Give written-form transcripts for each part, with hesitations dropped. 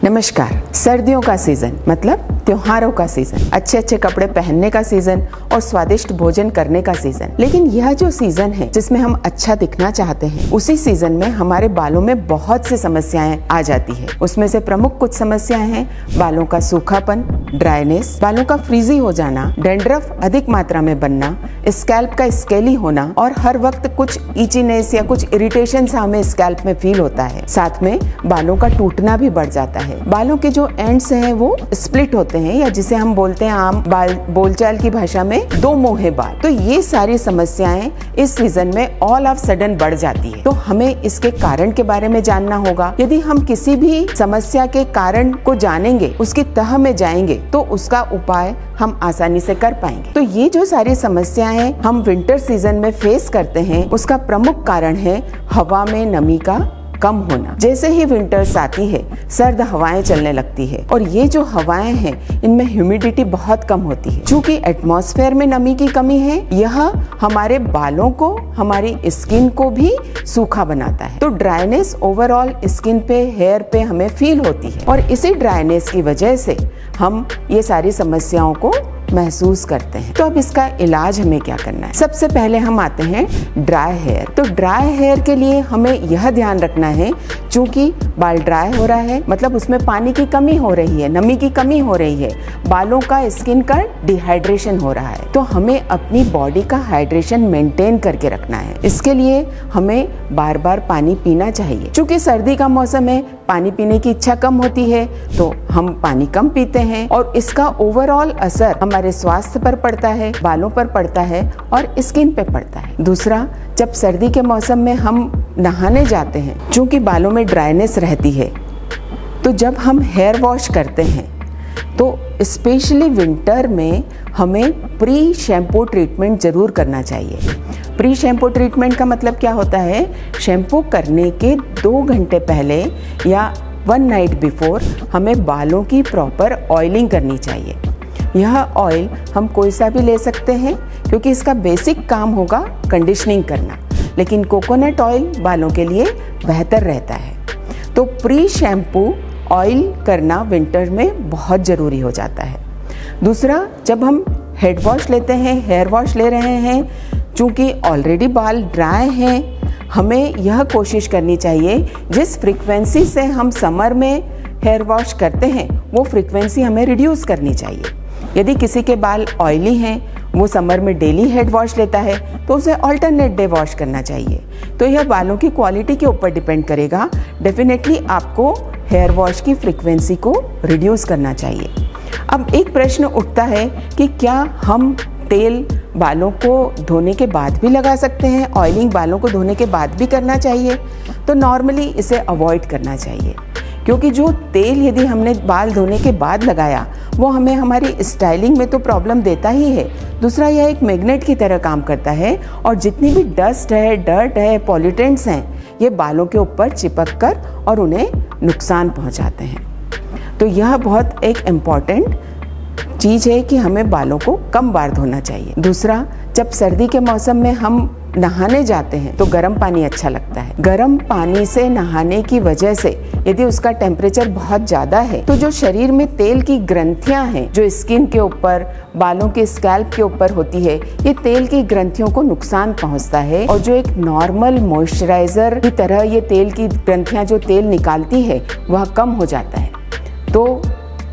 नमस्कार। सर्दियों का सीजन मतलब त्योहारों का सीजन, अच्छे अच्छे कपड़े पहनने का सीजन और स्वादिष्ट भोजन करने का सीजन। लेकिन यह जो सीजन है जिसमें हम अच्छा दिखना चाहते हैं, उसी सीजन में हमारे बालों में बहुत सी समस्याएं आ जाती है। उसमें से प्रमुख कुछ समस्याएं हैं बालों का सूखापन, ड्राइनेस, बालों का फ्रीजी हो जाना, डैंड्रफ अधिक मात्रा में बनना, स्कैल्प का स्केली होना और हर वक्त कुछ इचीनेस या कुछ इरिटेशन सा हमें स्कैल्प में फील होता है। साथ में बालों का टूटना भी बढ़ जाता है। बालों के जो एंड्स हैं वो स्प्लिट होते हैं या जिसे हम बोलते हैं आम बोलचाल की भाषा में दो मुंहे बाल। तो ये सारी समस्याएं इस सीजन में ऑल ऑफ सडन बढ़ जाती है। तो हमें इसके कारण के बारे में जानना होगा। यदि हम किसी भी समस्या के कारण को जानेंगे, उसकी तह में जाएंगे, तो उसका उपाय हम आसानी से कर पाएंगे। तो ये जो सारी समस्याएं हम विंटर सीजन में फेस करते हैं, उसका प्रमुख कारण है हवा में नमी का कम होना। जैसे ही विंटर्स आती है, सर्द हवाएं चलने लगती है और ये जो हवाएं हैं, इनमें ह्यूमिडिटी बहुत कम होती है। चूंकि एटमॉस्फेयर में नमी की कमी है, यह हमारे बालों को, हमारी स्किन को भी सूखा बनाता है। तो ड्राइनेस ओवरऑल स्किन पे, हेयर पे हमें फील होती है और इसी ड्राइनेस की वजह से हम ये सारी समस्याओं को महसूस करते हैं। तो अब इसका इलाज हमें क्या करना है? सबसे पहले हम आते हैं ड्राई हेयर। तो ड्राई हेयर के लिए हमें यह ध्यान रखना है, चूंकि बाल ड्राई हो रहा है मतलब उसमें पानी की कमी हो रही है, नमी की कमी हो रही है, बालों का, स्किन का डिहाइड्रेशन हो रहा है। तो हमें अपनी बॉडी का हाइड्रेशन मेंटेन करके रखना है। इसके लिए हमें बार बार पानी पीना चाहिए। चूंकि सर्दी का मौसम है, पानी पीने की इच्छा कम होती है, तो हम पानी कम पीते हैं और इसका ओवरऑल असर हमारे स्वास्थ्य पर पड़ता है, बालों पर पड़ता है और स्किन पे पड़ता है। दूसरा, जब सर्दी के मौसम में हम नहाने जाते हैं, चूंकि बालों में ड्राइनेस रहती है, तो जब हम हेयर वॉश करते हैं तो स्पेशली विंटर में हमें प्री शैम्पू ट्रीटमेंट जरूर करना चाहिए। प्री शैम्पू ट्रीटमेंट का मतलब क्या होता है? शैम्पू करने के 2 घंटे पहले या 1 नाइट बिफोर हमें बालों की प्रॉपर ऑयलिंग करनी चाहिए। यह ऑयल हम कोई सा भी ले सकते हैं क्योंकि इसका बेसिक काम होगा कंडीशनिंग करना, लेकिन कोकोनट ऑयल बालों के लिए बेहतर रहता है। तो प्री शैम्पू ऑयल करना विंटर में बहुत ज़रूरी हो जाता है। दूसरा, जब हम हेड वॉश लेते हैं, हेयर वॉश ले रहे हैं, चूँकि ऑलरेडी बाल ड्राई हैं, हमें यह कोशिश करनी चाहिए जिस फ्रीक्वेंसी से हम समर में हेयर वॉश करते हैं वो फ्रीक्वेंसी हमें रिड्यूस करनी चाहिए। यदि किसी के बाल ऑयली हैं, वो समर में डेली हेड वॉश लेता है, तो उसे अल्टरनेट डे वॉश करना चाहिए। तो यह बालों की क्वालिटी के ऊपर डिपेंड करेगा। डेफिनेटली आपको हेयर वॉश की फ्रीक्वेंसी को रिड्यूस करना चाहिए। अब एक प्रश्न उठता है कि क्या हम तेल बालों को धोने के बाद भी लगा सकते हैं? ऑयलिंग बालों को धोने के बाद भी करना चाहिए? तो नॉर्मली इसे अवॉइड करना चाहिए, क्योंकि जो तेल यदि हमने बाल धोने के बाद लगाया वो हमें हमारी स्टाइलिंग में तो प्रॉब्लम देता ही है। दूसरा, यह एक मैग्नेट की तरह काम करता है और जितनी भी डस्ट है, डर्ट है, पॉल्यूटेंट्स हैं, ये बालों के ऊपर चिपक कर और उन्हें नुकसान पहुंचाते हैं। तो यह बहुत एक इम्पॉर्टेंट चीज़ है कि हमें बालों को कम बार धोना चाहिए। दूसरा, जब सर्दी के मौसम में हम नहाने जाते हैं तो गर्म पानी अच्छा लगता है। गर्म पानी से नहाने की वजह से यदि उसका टेम्परेचर बहुत ज़्यादा है तो जो शरीर में तेल की ग्रंथियां हैं, जो स्किन के ऊपर, बालों के स्कैल्प के ऊपर होती है, ये तेल की ग्रंथियों को नुकसान पहुंचता है और जो एक नॉर्मल मॉइस्चराइजर की तरह ये तेल की ग्रंथियां जो तेल निकालती है वह कम हो जाता है। तो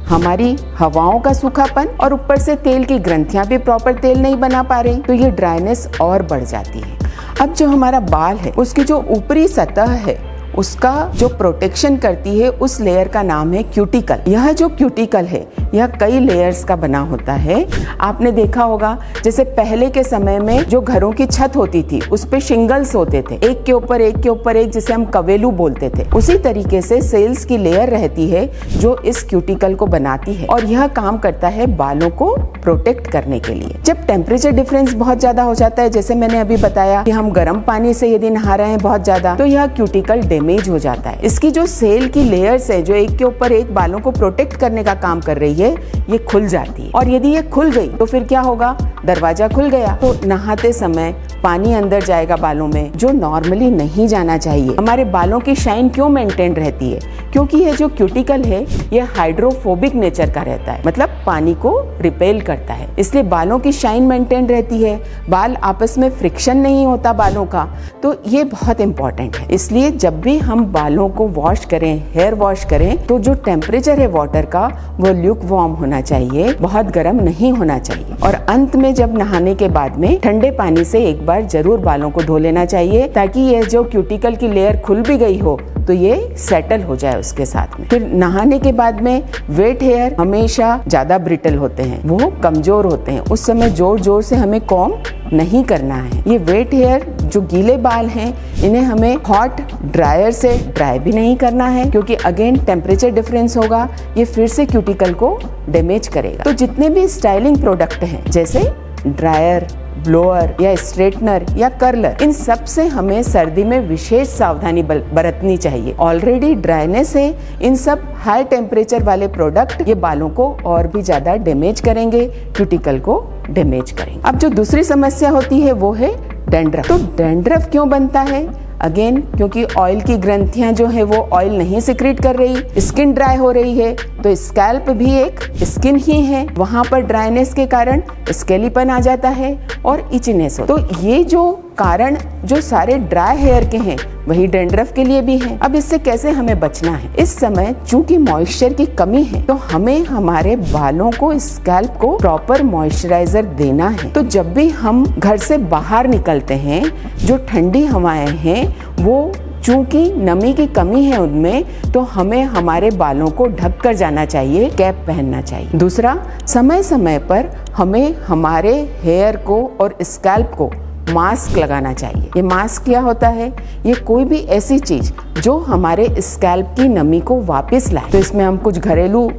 हमारी हवाओं का सूखापन और ऊपर से तेल की ग्रंथियां भी प्रॉपर तेल नहीं बना पा रही, तो ये ड्राइनेस और बढ़ जाती है। अब जो हमारा बाल है उसकी जो ऊपरी सतह है उसका जो प्रोटेक्शन करती है उस लेयर का नाम है क्यूटिकल। यह जो क्यूटिकल है यह कई लेयर्स का बना होता है। आपने देखा होगा जैसे पहले के समय में जो घरों की छत होती थी उस पे शिंगल्स होते थे, एक के ऊपर एक के ऊपर एक, जिसे हम कवेलू बोलते थे। उसी तरीके से सेल्स की लेयर रहती है जो इस क्यूटिकल को बनाती है और यह काम करता है बालों को प्रोटेक्ट करने के लिए। जब टेम्परेचर डिफरेंस बहुत ज्यादा हो जाता है, जैसे मैंने अभी बताया कि हम गर्म पानी से यदि नहा रहे हैं बहुत ज्यादा, तो यह क्यूटिकल डैमेज हो जाता है। इसकी जो सेल की लेयर्स है जो एक के ऊपर एक बालों को प्रोटेक्ट करने का काम कर रही है, ये खुल जाती है, और यदि ये खुल गई तो फिर क्या होगा, दरवाजा खुल गया तो नहाते समय पानी अंदर जाएगा बालों में, जो नॉर्मली नहीं जाना चाहिए। हमारे बालों की शाइन क्यों मेंटेन रहती है, क्योंकि ये जो क्यूटिकल है ये हाइड्रोफोबिक नेचर का रहता है, मतलब पानी को रिपेल करता है, इसलिए बालों की शाइन मेंटेन रहती है, बाल आपस में फ्रिक्शन नहीं होता बालों का, तो ये बहुत इंपॉर्टेंट है। इसलिए जब भी हम बालों को वॉश करें, हेयर वॉश करें, तो जो टेम्परेचर है वाटर का वो ल्यूक वार्म होना चाहिए, बहुत गर्म नहीं होना चाहिए। और अंत में जब नहाने के बाद में ठंडे पानी से एक बार जरूर बालों को धो लेना चाहिए, ताकि ये जो क्यूटिकल की लेयर खुल भी गई हो तो ये सेटल हो जाए उसके साथ में। फिर नहाने के बाद में वेट हेयर हमेशा ज्यादा ब्रिटल होते हैं, वो कमजोर होते हैं, उस समय जोर जोर से हमें कॉम नहीं करना है। ये वेट हेयर जो गीले बाल हैं, इन्हें हमें हॉट ड्रायर से ड्राई भी नहीं करना है, क्योंकि अगेन टेम्परेचर डिफरेंस होगा, ये फिर से क्यूटिकल को डैमेज करेगा। तो जितने भी स्टाइलिंग प्रोडक्ट हैं, जैसे ड्रायर, ब्लोअर या स्ट्रेटनर या कर्लर, इन सब से हमें सर्दी में विशेष सावधानी बरतनी चाहिए। ऑलरेडी ड्राइनेस है, इन सब हाई टेम्परेचर वाले प्रोडक्ट ये बालों को और भी ज्यादा डैमेज करेंगे, क्यूटिकल को डैमेज करेंगे। अब जो दूसरी समस्या होती है वो है डैंड्रफ। तो डैंड्रफ क्यों बनता है, अगेन क्योंकि ऑयल की ग्रंथियां जो है वो ऑयल नहीं सिक्रीट कर रही, स्किन ड्राई हो रही है, तो स्कैल्प भी एक स्किन ही है, वहां पर ड्राइनेस के कारण स्केलीपन आ जाता है और इचनेस हो। तो ये जो कारण जो सारे ड्राई हेयर के हैं वही डैंड्रफ के लिए भी है। अब इससे कैसे हमें बचना है, इस समय चूंकि मॉइस्चर की कमी है तो हमें हमारे बालों को, स्कैल्प को प्रॉपर मॉइस्चराइजर देना है। तो जब भी हम घर से बाहर निकलते हैं, जो ठंडी हवाएं हैं वो चूंकि नमी की कमी है उनमें, तो हमें हमारे बालों को ढक कर जाना चाहिए, कैप पहनना चाहिए। दूसरा, समय समय पर हमें हमारे हेयर को और स्कैल्प को मास्क लगाना चाहिए। ये मास्क क्या होता है, ये कोई भी ऐसी चीज जो हमारे स्कैल्प की नमी को वापस लाए। तो इसमें हम कुछ घरेलू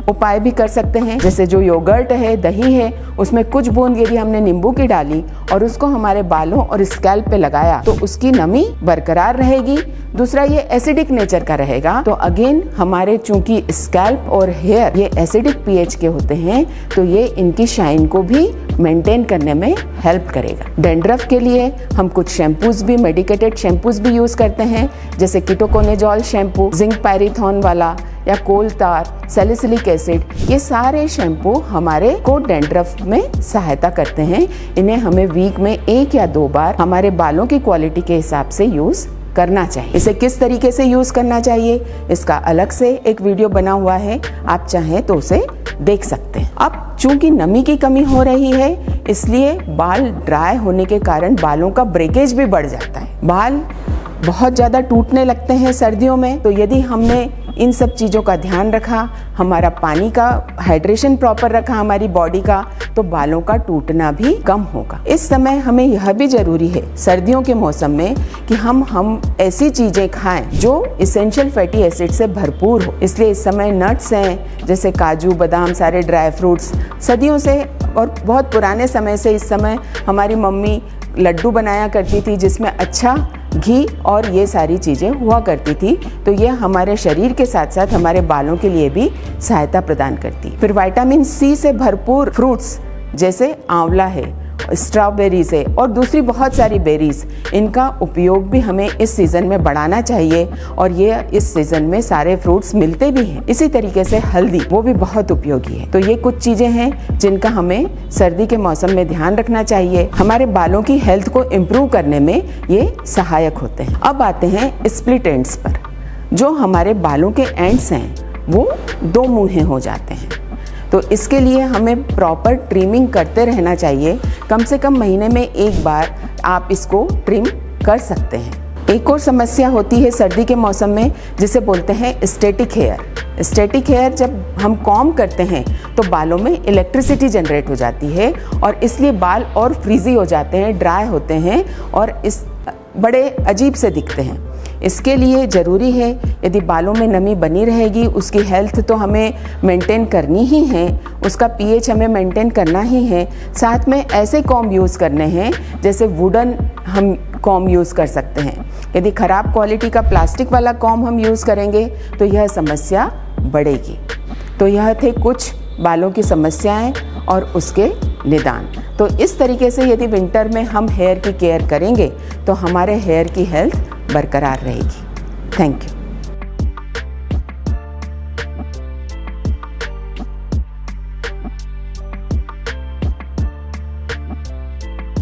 उपाय भी कर सकते हैं, जैसे जो योगर्ट है, दही है, उसमें कुछ बूंद यदि हमने नींबू की डाली और उसको हमारे बालों और स्कैल्प पे लगाया तो उसकी नमी बरकरार रहेगी। दूसरा, ये एसिडिक नेचर का रहेगा, तो अगेन हमारे चूंकि स्कैल्प और हेयर ये एसिडिक पीएच के होते हैं, तो ये इनकी शाइन को भी मेंटेन करने में हेल्प करेगा। डैंड्रफ के लिए हम कुछ शैम्पूज भी, मेडिकेटेड शैम्पूज भी यूज करते हैं, जैसे कीटोकोनेजॉल शैम्पू, जिंक पायरिथॉन वाला या कोल तार, सैलिसिलिक एसिड, ये सारे शैम्पू हमारे को डैंड्रफ में सहायता करते हैं। इन्हें हमें वीक में 1 या 2 बार हमारे बालों की क्वालिटी के हिसाब से यूज करना चाहिए। इसे किस तरीके से यूज करना चाहिए, इसका अलग से एक वीडियो बना हुआ है, आप चाहें तो उसे देख सकते हैं। अब चूंकि नमी की कमी हो रही है, इसलिए बाल ड्राई होने के कारण बालों का ब्रेकेज भी बढ़ जाता है, बाल बहुत ज्यादा टूटने लगते हैं सर्दियों में। तो यदि हमने इन सब चीज़ों का ध्यान रखा, हमारा पानी का हाइड्रेशन प्रॉपर रखा हमारी बॉडी का, तो बालों का टूटना भी कम होगा। इस समय हमें यह भी जरूरी है सर्दियों के मौसम में कि हम ऐसी चीज़ें खाएं जो इसेंशियल फैटी एसिड से भरपूर हो। इसलिए इस समय नट्स हैं, जैसे काजू, बादाम, सारे ड्राई फ्रूट्स, सदियों से और बहुत पुराने समय से इस समय हमारी मम्मी लड्डू बनाया करती थी जिसमें अच्छा घी और ये सारी चीज़ें हुआ करती थी। तो ये हमारे शरीर के साथ साथ हमारे बालों के लिए भी सहायता प्रदान करती है। फिर विटामिन सी से भरपूर फ्रूट्स जैसे आंवला है, स्ट्रॉबेरीज है और दूसरी बहुत सारी बेरीज, इनका उपयोग भी हमें इस सीज़न में बढ़ाना चाहिए और ये इस सीज़न में सारे फ्रूट्स मिलते भी हैं। इसी तरीके से हल्दी, वो भी बहुत उपयोगी है। तो ये कुछ चीज़ें हैं जिनका हमें सर्दी के मौसम में ध्यान रखना चाहिए। हमारे बालों की हेल्थ को इम्प्रूव करने में ये सहायक होते हैं। अब आते हैं स्प्लिट एंड्स पर। जो हमारे बालों के एंड्स हैं वो 2 मुँहे हो जाते हैं, तो इसके लिए हमें प्रॉपर ट्रिमिंग करते रहना चाहिए। कम से कम महीने में 1 बार आप इसको ट्रिम कर सकते हैं। एक और समस्या होती है सर्दी के मौसम में जिसे बोलते हैं स्टैटिक हेयर। स्टैटिक हेयर जब हम कॉम करते हैं तो बालों में इलेक्ट्रिसिटी जनरेट हो जाती है और इसलिए बाल और फ्रीजी हो जाते हैं, ड्राई होते हैं और इस बड़े अजीब से दिखते हैं। इसके लिए ज़रूरी है, यदि बालों में नमी बनी रहेगी, उसकी हेल्थ तो हमें मेंटेन करनी ही है, उसका पीएच हमें मेंटेन करना ही है। साथ में ऐसे कॉम यूज़ करने हैं जैसे वुडन हम कॉम यूज़ कर सकते हैं। यदि ख़राब क्वालिटी का प्लास्टिक वाला कॉम हम यूज़ करेंगे तो यह समस्या बढ़ेगी। तो यह थे कुछ बालों की समस्याएं और उसके निदान। तो इस तरीके से यदि विंटर में हम हेयर की केयर करेंगे तो हमारे हेयर की हेल्थ बरकरार रहेगी। Thank you.